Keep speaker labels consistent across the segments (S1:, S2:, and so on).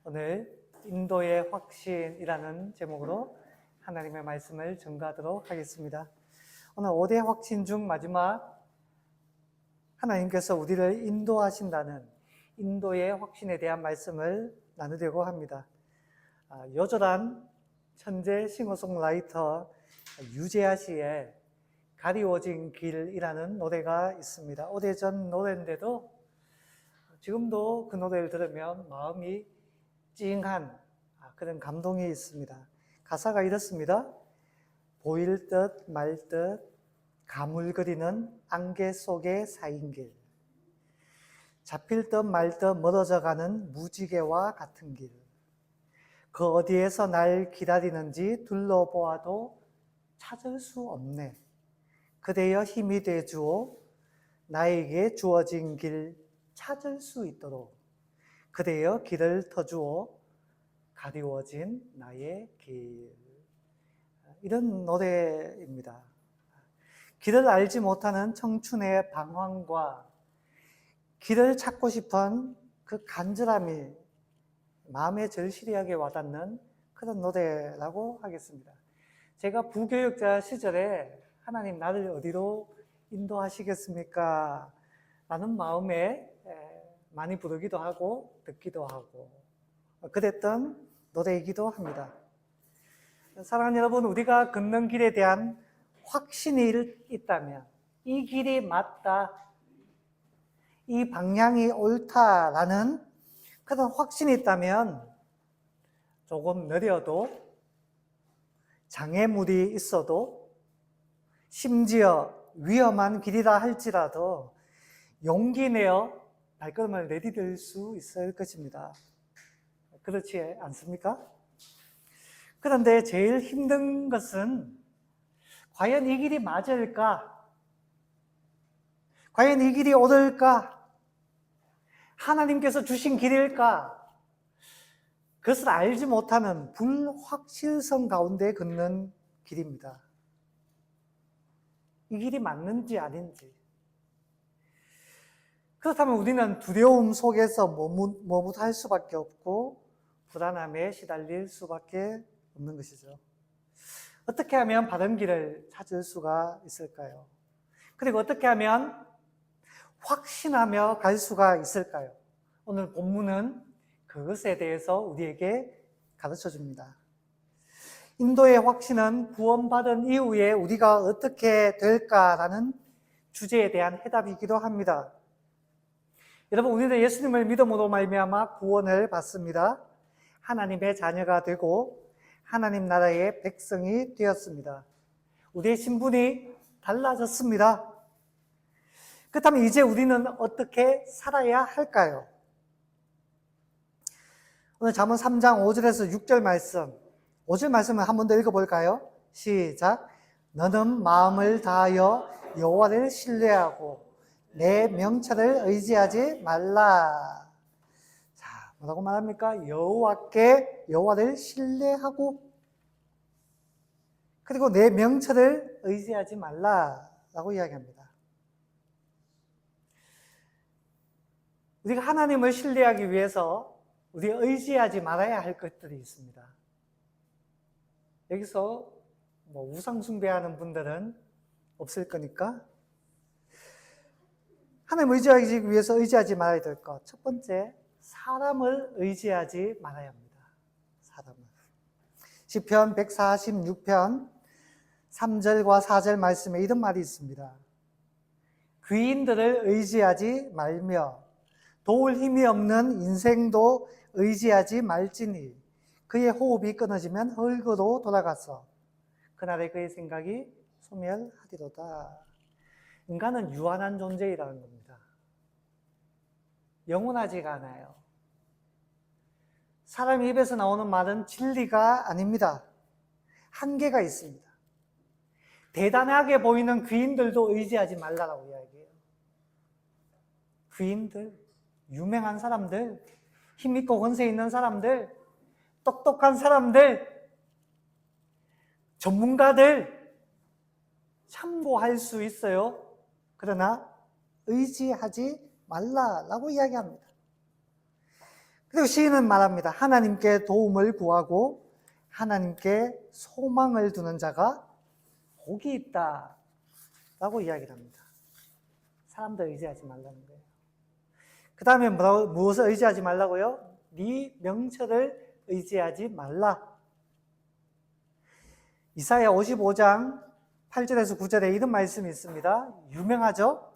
S1: 오늘 인도의 확신이라는 제목으로 하나님의 말씀을 전가하도록 하겠습니다. 오늘 5대 확신 중 마지막 하나님께서 우리를 인도하신다는 인도의 확신에 대한 말씀을 나누려고 합니다. 여절한 천재 싱어송라이터 유재하 씨의 가리워진 길이라는 노래가 있습니다. 오래전 노래인데도 지금도 그 노래를 들으면 마음이 찡한 그런 감동이 있습니다. 가사가 이렇습니다. 보일 듯 말 듯 가물거리는 안개 속의 사인 길, 잡힐 듯 말 듯 멀어져 가는 무지개와 같은 길, 그 어디에서 날 기다리는지 둘러보아도 찾을 수 없네. 그대여 힘이 되주어 나에게 주어진 길 찾을 수 있도록 그대여 길을 터주어 가리워진 나의 길. 이런 노래입니다. 길을 알지 못하는 청춘의 방황과 길을 찾고 싶은 그 간절함이 마음에 절실하게 와닿는 그런 노래라고 하겠습니다. 제가 부교육자 시절에 하나님 나를 어디로 인도하시겠습니까? 라는 마음에 많이 부르기도 하고 듣기도 하고 그랬던 노래이기도 합니다. 사랑하는 여러분, 우리가 걷는 길에 대한 확신이 있다면, 이 길이 맞다, 이 방향이 옳다라는 그런 확신이 있다면 조금 느려도 장애물이 있어도 심지어 위험한 길이라 할지라도 용기 내어 발걸음을 내디딜 수 있을 것입니다. 그렇지 않습니까? 그런데 제일 힘든 것은 과연 이 길이 맞을까? 과연 이 길이 옳을까? 하나님께서 주신 길일까? 그것을 알지 못하는 불확실성 가운데 걷는 길입니다. 이 길이 맞는지 아닌지. 그렇다면 우리는 두려움 속에서 머뭇할 수밖에 없고 불안함에 시달릴 수밖에 없는 것이죠. 어떻게 하면 바른 길을 찾을 수가 있을까요? 그리고 어떻게 하면 확신하며 갈 수가 있을까요? 오늘 본문은 그것에 대해서 우리에게 가르쳐 줍니다. 인도의 확신은 구원받은 이후에 우리가 어떻게 될까라는 주제에 대한 해답이기도 합니다. 여러분, 우리는 예수님을 믿음으로 말미암아 구원을 받습니다. 하나님의 자녀가 되고 하나님 나라의 백성이 되었습니다. 우리의 신분이 달라졌습니다. 그렇다면 이제 우리는 어떻게 살아야 할까요? 오늘 잠언 3장 5절에서 6절 말씀, 5절 말씀을 한 번 더 읽어볼까요? 시작. 너는 마음을 다하여 여호와를 신뢰하고 내 명철을 의지하지 말라. 자, 뭐라고 말합니까? 여호와를 신뢰하고 그리고 내 명철을 의지하지 말라라고 이야기합니다. 우리가 하나님을 신뢰하기 위해서 우리가 의지하지 말아야 할 것들이 있습니다. 여기서 우상 숭배하는 분들은 없을 거니까 하나님 의지하기 위해서 의지하지 말아야 될 것. 첫 번째, 사람을 의지하지 말아야 합니다. 사람을. 시편 146편 3절과 4절 말씀에 이런 말이 있습니다. 귀인들을 의지하지 말며 도울 힘이 없는 인생도 의지하지 말지니 그의 호흡이 끊어지면 흙으로 돌아가서 그날에 그의 생각이 소멸하리로다. 인간은 유한한 존재이라는 겁니다. 영원하지가 않아요. 사람 입에서 나오는 말은 진리가 아닙니다. 한계가 있습니다. 대단하게 보이는 귀인들도 의지하지 말라라고 이야기해요. 귀인들, 유명한 사람들, 힘있고 권세 있는 사람들, 똑똑한 사람들, 전문가들 참고할 수 있어요. 그러나 의지하지 말라라고 이야기합니다. 그리고 시인은 말합니다. 하나님께 도움을 구하고 하나님께 소망을 두는 자가 복이 있다 라고 이야기를 합니다. 사람들 의지하지 말라는 거예요. 그 다음에 무엇을 의지하지 말라고요? 네 명철을 의지하지 말라. 이사야 55장 8절에서 9절에 이런 말씀이 있습니다. 유명하죠?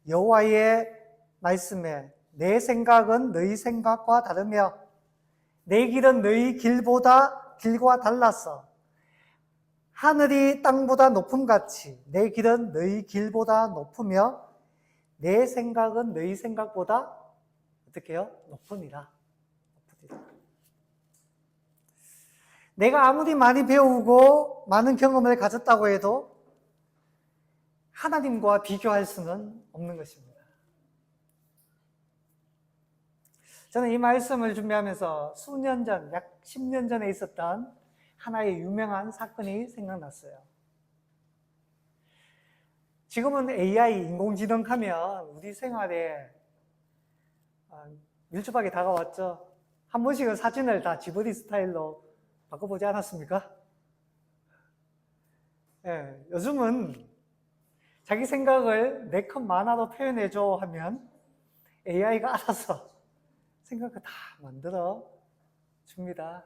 S1: 여호와의 말씀에 내 생각은 너희 생각과 다르며 내 길은 너희 길보다 길과 달라서 하늘이 땅보다 높음같이 내 길은 너희 길보다 높으며 내 생각은 너희 생각보다 어떻게 해요? 높으니라. 내가 아무리 많이 배우고 많은 경험을 가졌다고 해도 하나님과 비교할 수는 없는 것입니다. 저는 이 말씀을 준비하면서 수년 전, 약 10년 전에 있었던 하나의 유명한 사건이 생각났어요. 지금은 AI, 인공지능 하면 우리 생활에 밀접하게 다가왔죠. 한 번씩은 사진을 다 지브리 스타일로 바꿔보지 않았습니까? 예, 요즘은 자기 생각을 4컷 만화로 표현해줘 하면 AI가 알아서 생각을 다 만들어 줍니다.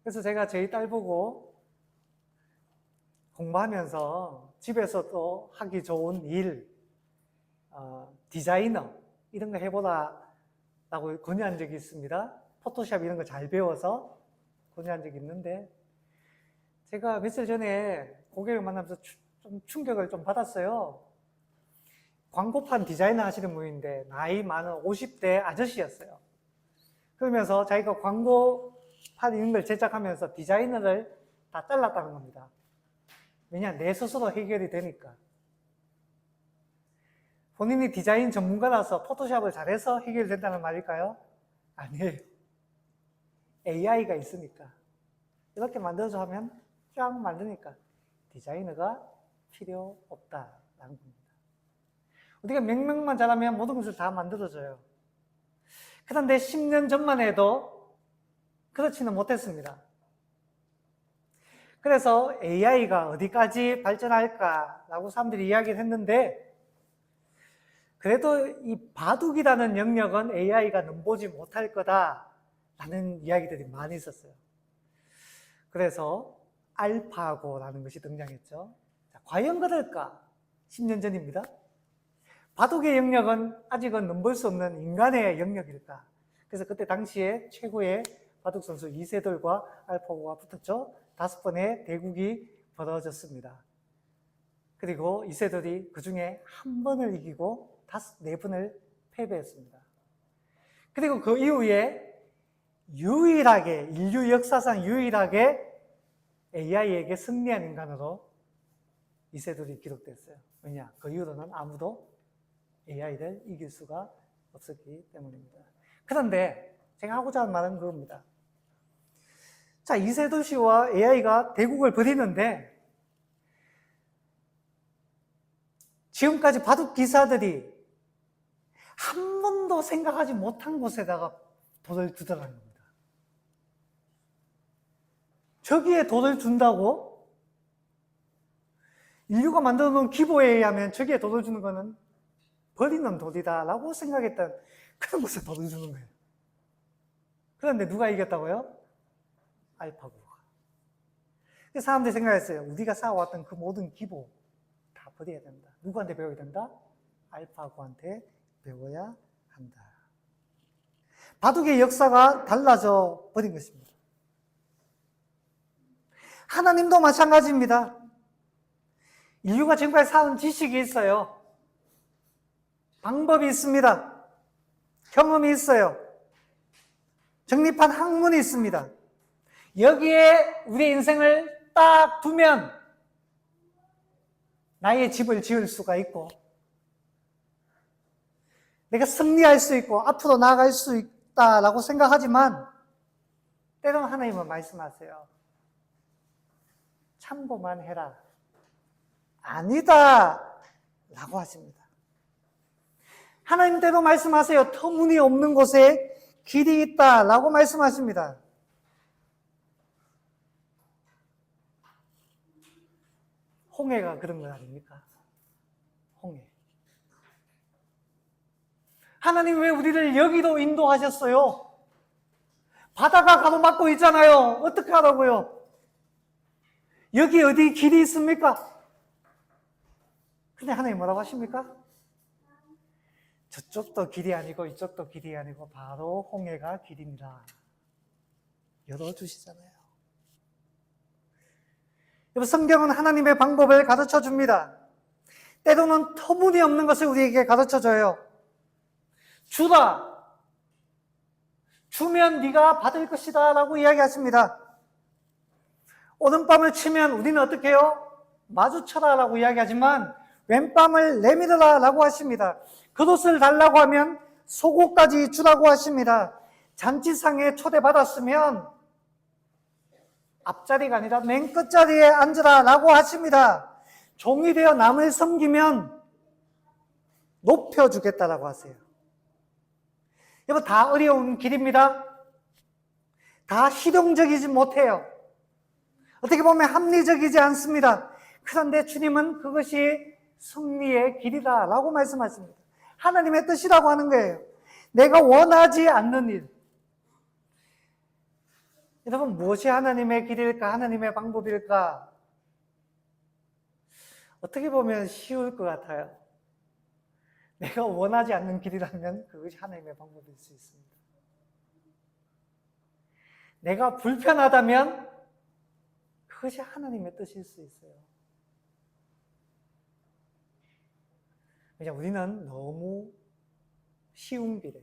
S1: 그래서 제가 저희 딸 보고 공부하면서 집에서도 하기 좋은 일, 디자이너 이런 거 해보라라고 권유한 적이 있습니다. 포토샵 이런 거 잘 배워서 권유한 적이 있는데 제가 며칠 전에 고객을 만나면서 좀 충격을 좀 받았어요. 광고판 디자이너 하시는 분인데 나이 많은 50대 아저씨였어요. 그러면서 자기가 광고판 이런 걸 제작하면서 디자이너를 다 잘랐다는 겁니다. 왜냐? 내 스스로 해결이 되니까. 본인이 디자인 전문가라서 포토샵을 잘해서 해결된다는 말일까요? 아니에요. AI가 있으니까. 이렇게 만들어서 하면 쫙 만드니까 디자이너가 필요 없다라는 겁니다. 우리가 명령만 잘하면 모든 것을 다 만들어줘요. 그런데 10년 전만 해도 그렇지는 못했습니다. 그래서 AI가 어디까지 발전할까라고 사람들이 이야기를 했는데 그래도 이 바둑이라는 영역은 AI가 넘보지 못할 거다라는 이야기들이 많이 있었어요. 그래서 알파고라는 것이 등장했죠. 자, 과연 그럴까? 10년 전입니다. 바둑의 영역은 아직은 넘볼 수 없는 인간의 영역일까? 그래서 그때 당시에 최고의 바둑 선수 이세돌과 알파고가 붙었죠. 5번의 대국이 벌어졌습니다. 그리고 이세돌이 그 중에 한 번을 이기고 4번을 패배했습니다. 그리고 그 이후에 유일하게, 인류 역사상 유일하게 AI에게 승리한 인간으로 이세돌이 기록됐어요. 왜냐? 그 이후로는 아무도 AI를 이길 수가 없었기 때문입니다. 그런데 제가 하고자 하는 말은 그겁니다. 자, 이세돌 씨와 AI가 대국을 벌이는데 지금까지 바둑 기사들이 한 번도 생각하지 못한 곳에다가 돌을 두더라는 겁니다. 저기에 돌을 준다고? 인류가 만들어 놓은 기보에 의하면 저기에 돌을 주는 거는 버리는 돌이다 라고 생각했던 그런 곳에 돌을 주는 거예요. 그런데 누가 이겼다고요? 알파고가. 사람들이 생각했어요. 우리가 쌓아왔던 그 모든 기보 다 버려야 된다. 누구한테 배워야 된다? 알파고한테 배워야 한다. 바둑의 역사가 달라져 버린 것입니다. 하나님도 마찬가지입니다. 인류가 지금까지 쌓은 지식이 있어요. 방법이 있습니다. 경험이 있어요. 정립한 학문이 있습니다. 여기에 우리의 인생을 딱 두면 나의 집을 지을 수가 있고 내가 승리할 수 있고 앞으로 나아갈 수 있다라고 생각하지만 때로는 하나님은 말씀하세요. 참고만 해라. 아니다 라고 하십니다. 하나님께도 말씀하세요. 터무니없는 곳에 길이 있다라고 말씀하십니다. 홍해가 그런 건 아닙니까? 홍해. 하나님 왜 우리를 여기로 인도하셨어요? 바다가 가로막고 있잖아요. 어떻게 하라고요? 여기 어디 길이 있습니까? 근데 하나님 뭐라고 하십니까? 저쪽도 길이 아니고 이쪽도 길이 아니고 바로 홍해가 길입니다. 열어주시잖아요. 여러분, 성경은 하나님의 방법을 가르쳐 줍니다. 때로는 터무니없는 것을 우리에게 가르쳐 줘요. 주라. 주면 네가 받을 것이다 라고 이야기하십니다. 오른밤을 치면 우리는 어떻게 해요? 마주쳐라 라고 이야기하지만 왼밤을 내밀어라 라고 하십니다. 겉옷을 달라고 하면 속옷까지 주라고 하십니다. 잔치상에 초대받았으면 앞자리가 아니라 맨 끝자리에 앉으라 라고 하십니다. 종이 되어 남을 섬기면 높여주겠다라고 하세요. 여러분, 다 어려운 길입니다. 다 실용적이지 못해요. 어떻게 보면 합리적이지 않습니다. 그런데 주님은 그것이 승리의 길이다 라고 말씀하십니다. 하나님의 뜻이라고 하는 거예요. 내가 원하지 않는 일. 여러분, 무엇이 하나님의 길일까? 하나님의 방법일까? 어떻게 보면 쉬울 것 같아요. 내가 원하지 않는 길이라면 그것이 하나님의 방법일 수 있습니다. 내가 불편하다면 그것이 하나님의 뜻일 수 있어요. 왜냐하면 우리는 너무 쉬운 길에,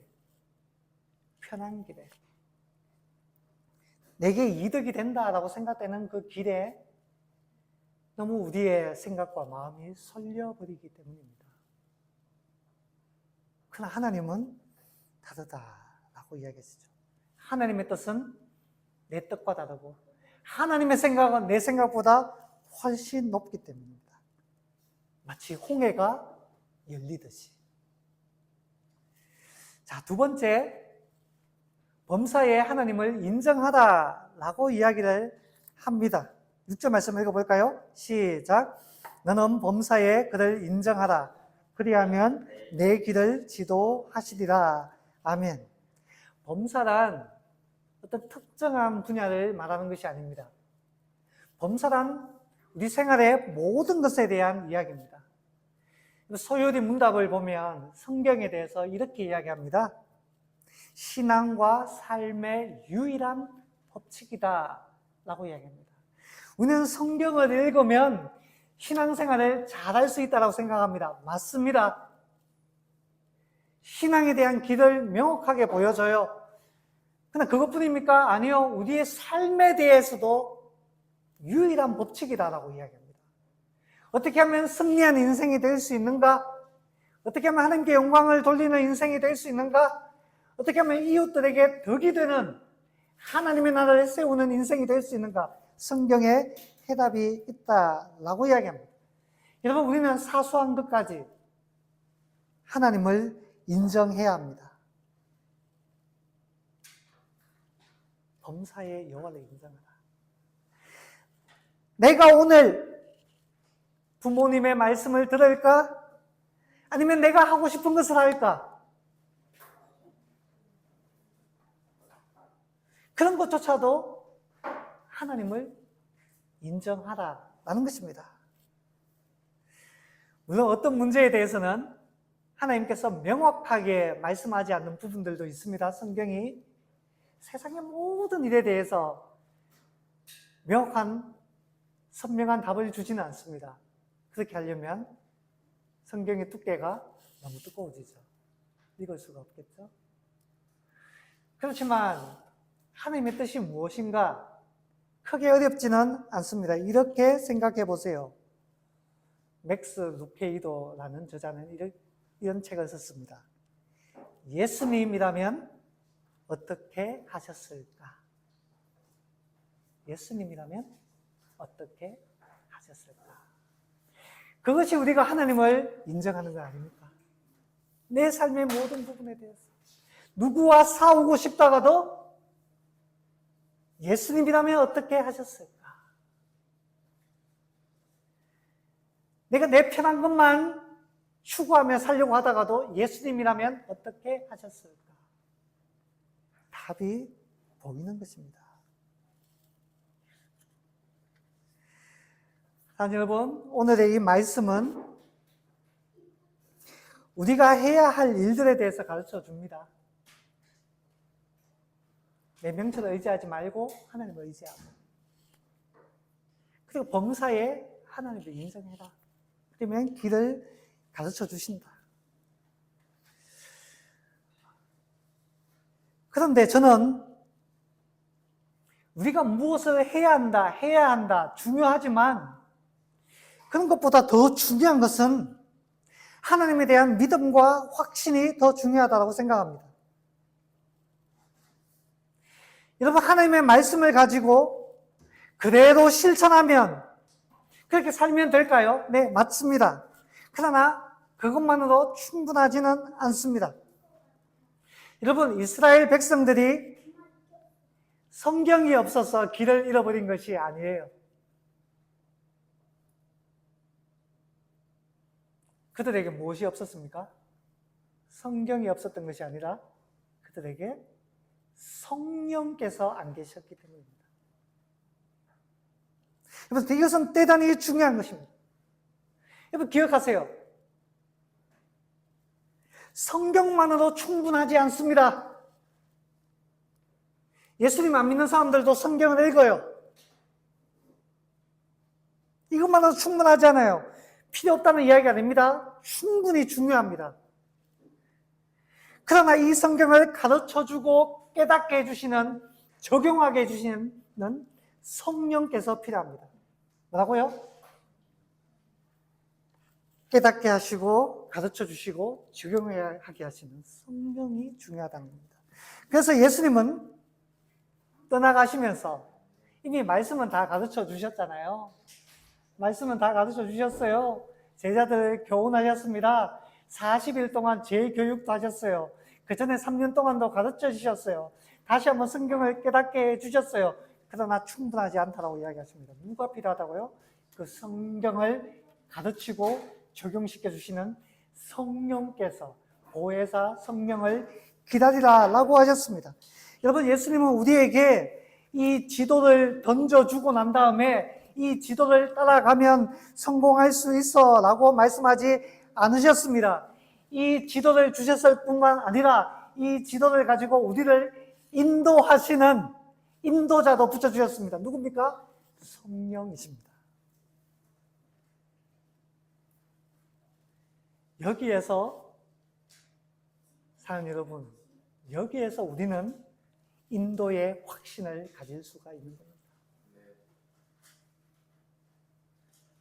S1: 편한 길에, 내게 이득이 된다라고 생각되는 그 길에 너무 우리의 생각과 마음이 설려버리기 때문입니다. 그러나 하나님은 다르다라고 이야기하시죠. 하나님의 뜻은 내 뜻과 다르고 하나님의 생각은 내 생각보다 훨씬 높기 때문입니다. 마치 홍해가 열리듯이. 자, 두 번째, 범사에 하나님을 인정하다라고 이야기를 합니다. 6절 말씀 읽어볼까요? 시작. 너는 범사에 그를 인정하라. 그리하면 내 길을 지도하시리라. 아멘. 범사란 어떤 특정한 분야를 말하는 것이 아닙니다. 범사란 우리 생활의 모든 것에 대한 이야기입니다. 소요리 문답을 보면 성경에 대해서 이렇게 이야기합니다. 신앙과 삶의 유일한 법칙이다 라고 이야기합니다. 우리는 성경을 읽으면 신앙생활을 잘할 수 있다고 생각합니다. 맞습니다. 신앙에 대한 길을 명확하게 보여줘요. 그러나 그것뿐입니까? 아니요. 우리의 삶에 대해서도 유일한 법칙이다라고 이야기합니다. 어떻게 하면 승리한 인생이 될 수 있는가? 어떻게 하면 하나님께 영광을 돌리는 인생이 될 수 있는가? 어떻게 하면 이웃들에게 덕이 되는 하나님의 나라를 세우는 인생이 될 수 있는가? 성경에 해답이 있다라고 이야기합니다. 여러분, 우리는 사소한 것까지 하나님을 인정해야 합니다. 범사의 여호와를 인정하라. 내가 오늘 부모님의 말씀을 들을까? 아니면 내가 하고 싶은 것을 할까? 그런 것조차도 하나님을 인정하라라는 것입니다. 물론 어떤 문제에 대해서는 하나님께서 명확하게 말씀하지 않는 부분들도 있습니다. 성경이 세상의 모든 일에 대해서 명확한 선명한 답을 주지는 않습니다. 그렇게 하려면 성경의 두께가 너무 두꺼워지죠. 읽을 수가 없겠죠. 그렇지만 하나님의 뜻이 무엇인가 크게 어렵지는 않습니다. 이렇게 생각해 보세요. 맥스 루케이도라는 저자는 이런 책을 썼습니다. 예수님이라면 어떻게 하셨을까? 예수님이라면 어떻게 하셨을까? 그것이 우리가 하나님을 인정하는 거 아닙니까? 내 삶의 모든 부분에 대해서. 누구와 싸우고 싶다가도 예수님이라면 어떻게 하셨을까? 내가 내 편한 것만 추구하며 살려고 하다가도 예수님이라면 어떻게 하셨을까? 답이 보이는 것입니다. 사랑하는 여러분, 오늘의 이 말씀은 우리가 해야 할 일들에 대해서 가르쳐 줍니다. 내 명철을 의지하지 말고 하나님을 의지하고, 그리고 범사에 하나님을 인정해라. 그러면 길을 가르쳐 주신다. 그런데 저는 우리가 무엇을 해야 한다, 중요하지만 그런 것보다 더 중요한 것은 하나님에 대한 믿음과 확신이 더 중요하다고 생각합니다. 여러분, 하나님의 말씀을 가지고 그대로 실천하면, 그렇게 살면 될까요? 네, 맞습니다. 그러나 그것만으로 충분하지는 않습니다. 여러분, 이스라엘 백성들이 성경이 없어서 길을 잃어버린 것이 아니에요. 그들에게 무엇이 없었습니까? 성경이 없었던 것이 아니라 그들에게 성령께서 안 계셨기 때문입니다. 여러분, 이것은 대단히 중요한 것입니다. 여러분, 기억하세요. 성경만으로 충분하지 않습니다. 예수님 안 믿는 사람들도 성경을 읽어요. 이것만으로 충분하지 않아요. 필요 없다는 이야기가 아닙니다. 충분히 중요합니다. 그러나 이 성경을 가르쳐주고 깨닫게 해주시는, 적용하게 해주시는 성령께서 필요합니다. 뭐라고요? 깨닫게 하시고 가르쳐주시고 적용하게 하시는 성령이 중요하다는 겁니다. 그래서 예수님은 떠나가시면서 이미 말씀은 다 가르쳐 주셨잖아요. 말씀은 다 가르쳐 주셨어요. 제자들 교훈하셨습니다. 40일 동안 재교육도 하셨어요. 그 전에 3년 동안도 가르쳐 주셨어요. 다시 한번 성경을 깨닫게 해주셨어요. 그러나 충분하지 않다라고 이야기하십니다. 누가 필요하다고요? 그 성경을 가르치고 적용시켜 주시는 성령께서, 보혜사 성령을 기다리라라고 하셨습니다. 여러분, 예수님은 우리에게 이 지도를 던져주고 난 다음에 이 지도를 따라가면 성공할 수 있어 라고 말씀하지 않으셨습니다. 이 지도를 주셨을 뿐만 아니라 이 지도를 가지고 우리를 인도하시는 인도자도 붙여주셨습니다. 누굽니까? 성령이십니다. 여기에서, 사랑하는 여러분, 여기에서 우리는 인도의 확신을 가질 수가 있는 겁니다.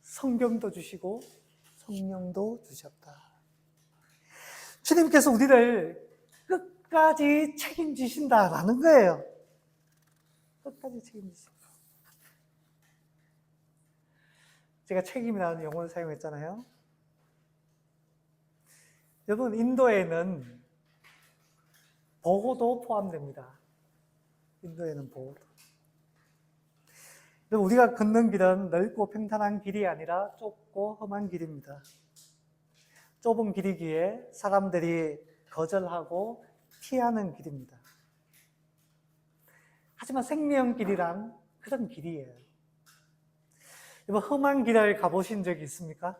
S1: 성경도 주시고 성령도 주셨다. 주님께서 우리를 끝까지 책임지신다라는 거예요. 끝까지 책임지신다. 제가 책임이라는 용어를 사용했잖아요. 여러분, 인도에는 보호도 포함됩니다. 인도에는 보호도. 우리가 걷는 길은 넓고 평탄한 길이 아니라 좁고 험한 길입니다. 좁은 길이기에 사람들이 거절하고 피하는 길입니다. 하지만 생명길이란 그런 길이에요. 여러분, 험한 길을 가보신 적이 있습니까?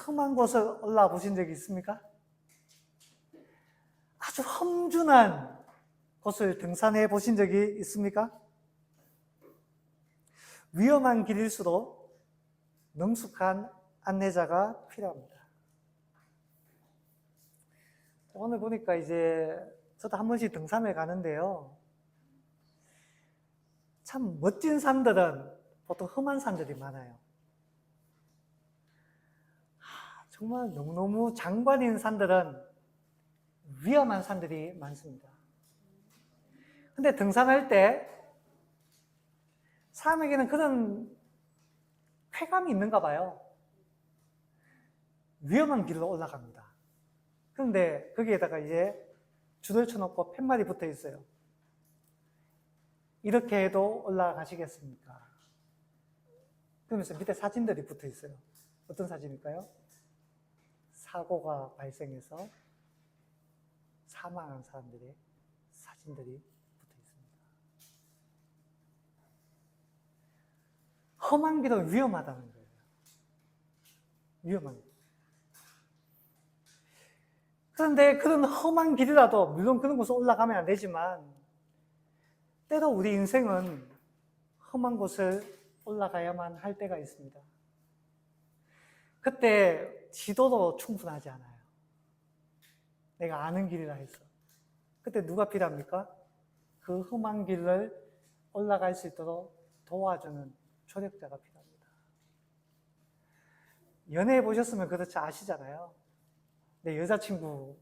S1: 험한 곳을 올라와 보신 적이 있습니까? 아주 험준한 곳을 등산해 보신 적이 있습니까? 위험한 길일수록 능숙한 안내자가 필요합니다. 오늘 보니까 이제 저도 한 번씩 등산을 가는데요. 참 멋진 산들은 보통 험한 산들이 많아요. 정말 너무너무 장관인 산들은 위험한 산들이 많습니다. 근데 등산할 때 사람에게는 그런 쾌감이 있는가 봐요. 위험한 길로 올라갑니다. 그런데 거기에다가 이제 줄을 쳐놓고 팻말이 붙어 있어요. 이렇게 해도 올라가시겠습니까? 그러면서 밑에 사진들이 붙어 있어요. 어떤 사진일까요? 사고가 발생해서 사망한 사람들의 사진들이 붙어 있습니다. 험한 길은 위험하다는 거예요. 위험한 길. 그런데 그런 험한 길이라도 물론 그런 곳에 올라가면 안 되지만 때로 우리 인생은 험한 곳을 올라가야만 할 때가 있습니다. 그때 지도도 충분하지 않아요. 내가 아는 길이라 해서. 그때 누가 필요합니까? 그 험한 길을 올라갈 수 있도록 도와주는 조력자가 필요합니다. 연애해 보셨으면 그렇지 아시잖아요. 내 여자친구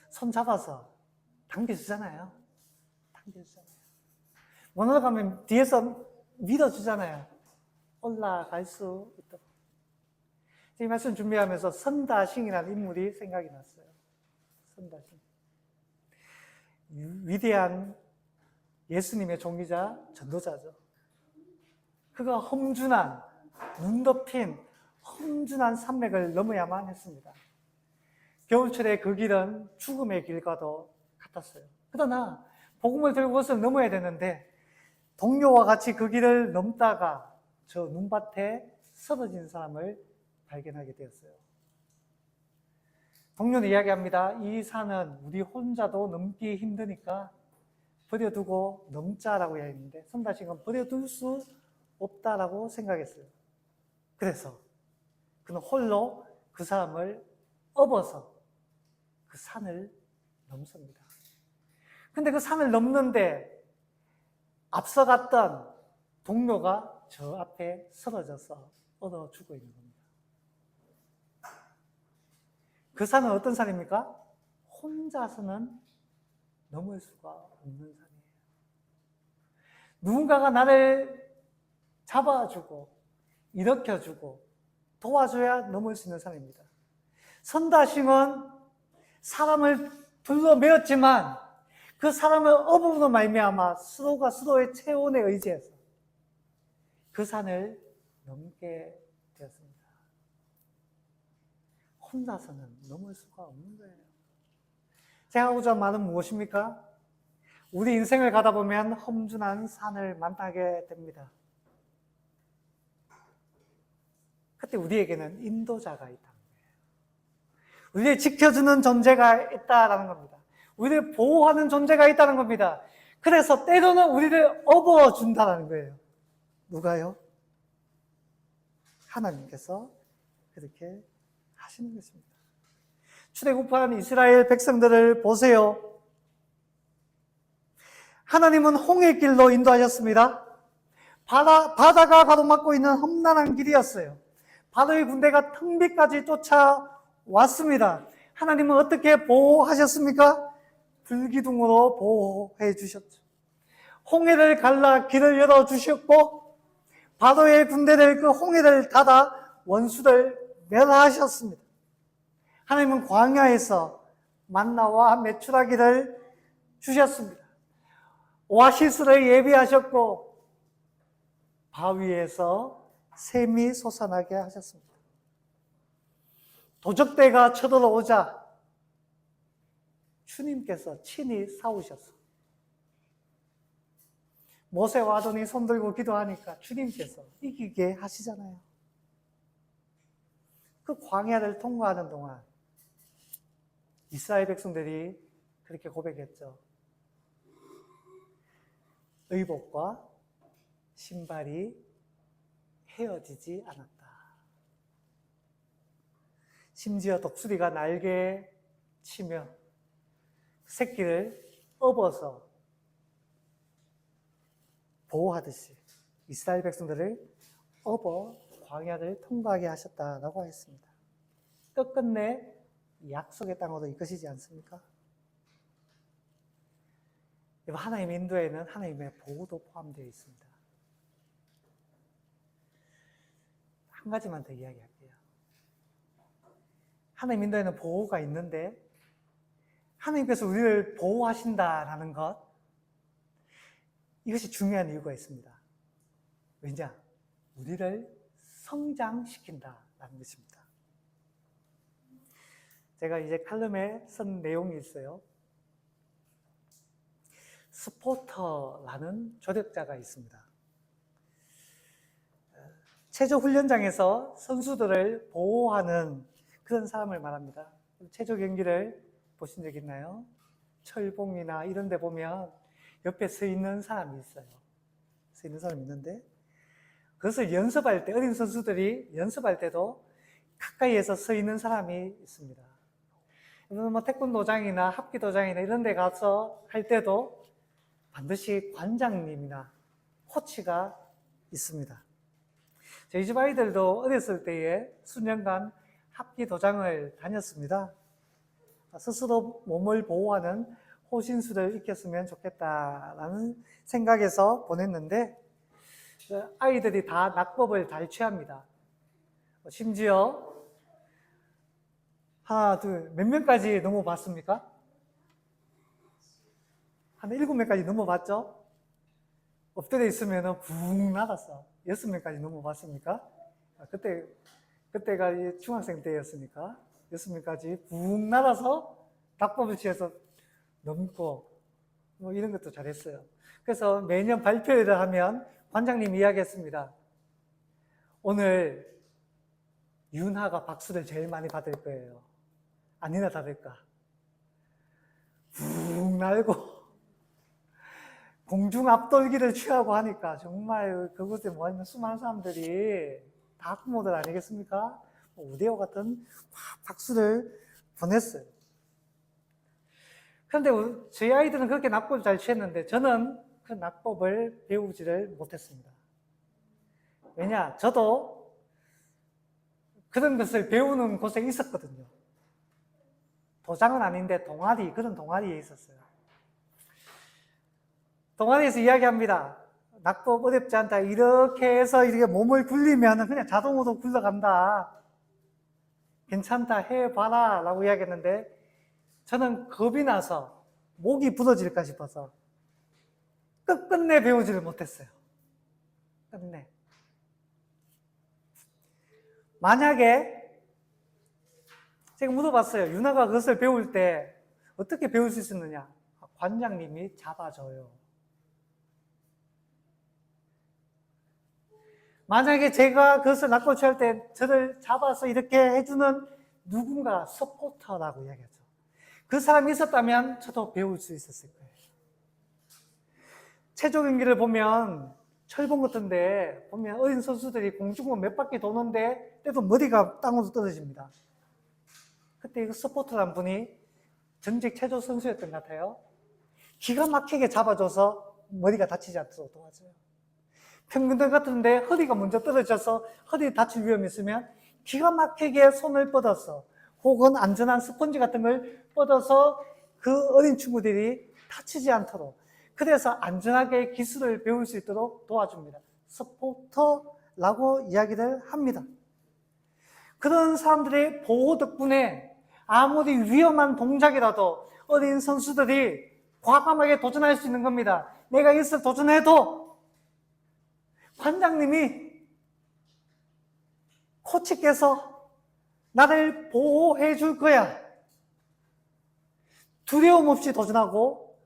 S1: 손 잡아서 당겨주잖아요. 당겨주잖아요. 못 올라가면 뒤에서 밀어주잖아요. 올라갈 수 있도록. 이 말씀 준비하면서 선다싱이라는 인물이 생각이 났어요. 선다싱. 위대한 예수님의 종이자 전도자죠. 그가 험준한, 눈 덮인 험준한 산맥을 넘어야만 했습니다. 겨울철에 그 길은 죽음의 길과도 같았어요. 그러나 복음을 들고 그것을 넘어야 되는데 동료와 같이 그 길을 넘다가 저 눈밭에 쓰러진 사람을 발견하게 되었어요. 동료는 이야기합니다. 이 산은 우리 혼자도 넘기 힘드니까 버려두고 넘자라고 이야기했는데 선다싱은 버려둘 수 없다라고 생각했어요. 그래서 그는 홀로 그 사람을 업어서 그 산을 넘습니다. 근데 그 산을 넘는데 앞서갔던 동료가 저 앞에 쓰러져서 얼어 죽어 있는 겁니다. 그 산은 어떤 산입니까? 혼자서는 넘을 수가 없는 산이에요. 누군가가 나를 잡아주고 일으켜주고 도와줘야 넘을 수 있는 산입니다. 선다싱은 사람을 둘러매었지만 그 사람을 업음으로 말미암아 서로가 서로의 체온에 의지해서 그 산을 넘게 되었습니다. 혼자서는 넘을 수가 없는 거예요. 제가 하고자 하는 말은 무엇입니까? 우리 인생을 가다 보면 험준한 산을 만나게 됩니다. 그때 우리에게는 인도자가 있다는 거예요. 우리를 지켜주는 존재가 있다는 겁니다. 우리를 보호하는 존재가 있다는 겁니다. 그래서 때로는 우리를 업어준다는 거예요. 누가요? 하나님께서 그렇게 하시는 것입니다. 출애굽한 이스라엘 백성들을 보세요. 하나님은 홍해 길로 인도하셨습니다. 바다가 가로막고 있는 험난한 길이었어요. 바로의 군대가 텅비까지 쫓아왔습니다. 하나님은 어떻게 보호하셨습니까? 불기둥으로 보호해 주셨죠. 홍해를 갈라 길을 열어주셨고 바로의 군대를 그 홍해를 닫아 원수를 멸하셨습니다. 하나님은 광야에서 만나와 메추라기를 주셨습니다. 오아시스를 예비하셨고 바위에서 샘이 솟아나게 하셨습니다. 도적대가 쳐들어오자 주님께서 친히 싸우셔서 모세와 아론이 손들고 기도하니까 주님께서 이기게 하시잖아요. 그 광야를 통과하는 동안 이스라엘 백성들이 그렇게 고백했죠. 의복과 신발이 헤어지지 않았다. 심지어 독수리가 날개 치며 새끼를 업어서 보호하듯이 이스라엘 백성들을 업어 광야를 통과하게 하셨다라고 했습니다. 끝끝내 약속의 땅으로 이끄시지 않습니까? 하나님의 인도에는 하나님의 보호도 포함되어 있습니다. 한 가지만 더 이야기할게요. 하나님 인도에는 보호가 있는데 하나님께서 우리를 보호하신다라는 것, 이것이 중요한 이유가 있습니다. 왜냐? 우리를 성장시킨다라는 것입니다. 제가 이제 칼럼에 쓴 내용이 있어요. 스포터라는 조력자가 있습니다. 체조 훈련장에서 선수들을 보호하는 그런 사람을 말합니다. 체조 경기를 보신 적 있나요? 철봉이나 이런 데 보면 옆에 서 있는 사람이 있어요. 서 있는 사람이 있는데 그것을 연습할 때, 어린 선수들이 연습할 때도 가까이에서 서 있는 사람이 있습니다. 뭐 태권도장이나 합기도장이나 이런 데 가서 할 때도 반드시 관장님이나 코치가 있습니다. 저희 집 아이들도 어렸을 때에 수년간 합기도장을 다녔습니다. 스스로 몸을 보호하는 호신술을 익혔으면 좋겠다라는 생각에서 보냈는데 아이들이 다 낙법을 잘 취합니다. 심지어 하나, 둘, 몇 명까지 넘어봤습니까? 한 7명까지 넘어봤죠? 엎드려 있으면 붕 나갔어. 6명까지 넘어봤습니까? 그때가 중학생 때였으니까 6명까지 붕 날아서 낙법을 취해서 넘고 뭐 이런 것도 잘했어요. 그래서 매년 발표회를 하면 관장님이 이야기했습니다. 오늘 윤하가 박수를 제일 많이 받을 거예요. 아니나 다를까. 붕 날고 공중 앞돌기를 취하고 하니까 정말 그곳에 모여있는 수많은 사람들이 다 학부모들 아니겠습니까? 우대호 같은 박수를 보냈어요. 그런데 저희 아이들은 그렇게 낙법을 잘 취했는데 저는 그 낙법을 배우지를 못했습니다. 왜냐? 저도 그런 것을 배우는 곳에 있었거든요. 도장은 아닌데 그런 동아리에 있었어요. 동아리에서 이야기합니다. 낙법 어렵지 않다. 이렇게 해서 이렇게 몸을 굴리면 그냥 자동으로 굴러간다. 괜찮다. 해봐라. 라고 이야기했는데 저는 겁이 나서 목이 부러질까 싶어서 끝끝내 배우지를 못했어요. 끝내. 만약에 제가 물어봤어요. 윤아가 그것을 배울 때 어떻게 배울 수 있었느냐? 관장님이 잡아줘요. 만약에 제가 그것을 낙법 취할 때 저를 잡아서 이렇게 해주는 누군가 서포터라고 이야기하죠. 그 사람이 있었다면 저도 배울 수 있었을 거예요. 체조 경기를 보면 철봉 같은데 보면 어린 선수들이 공중을 몇 바퀴 도는데 때도 머리가 땅으로 떨어집니다. 그때 그 서포터란 분이 전직 체조 선수였던 것 같아요. 기가 막히게 잡아줘서 머리가 다치지 않도록 도와줘요. 평균대 같은데 허리가 먼저 떨어져서 허리 다칠 위험이 있으면 기가 막히게 손을 뻗어서 혹은 안전한 스펀지 같은 걸 뻗어서 그 어린 친구들이 다치지 않도록, 그래서 안전하게 기술을 배울 수 있도록 도와줍니다. 서포터라고 이야기를 합니다. 그런 사람들의 보호 덕분에 아무리 위험한 동작이라도 어린 선수들이 과감하게 도전할 수 있는 겁니다. 내가 이것을 도전해도 관장님이, 코치께서 나를 보호해 줄 거야. 두려움 없이 도전하고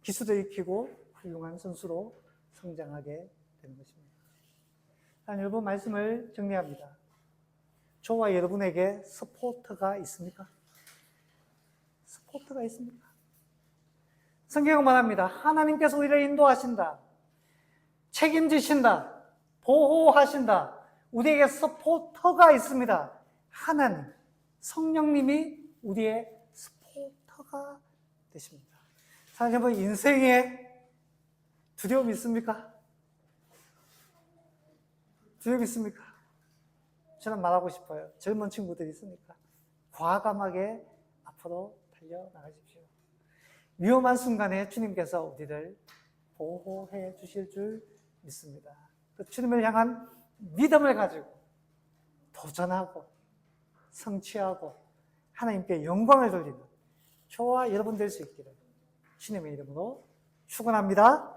S1: 기술을 익히고 훌륭한 선수로 성장하게 되는 것입니다. 여러분, 말씀을 정리합니다. 저와 여러분에게 서포터가 있습니까? 서포터가 있습니까? 성경은 말합니다. 하나님께서 우리를 인도하신다. 책임지신다. 보호하신다. 우리에게 서포터가 있습니다. 하나님, 성령님이 우리의 서포터가 되십니다. 사랑하는 여러분, 인생에 두려움이 있습니까? 두려움이 있습니까? 저는 말하고 싶어요. 젊은 친구들이 있으니까 과감하게 앞으로 달려나가십시오. 위험한 순간에 주님께서 우리를 보호해 주실 줄 믿습니다. 그 주님을 향한 믿음을 가지고 도전하고 성취하고 하나님께 영광을 돌리는 저와 여러분 될 수 있기를 주님의 이름으로 축원합니다.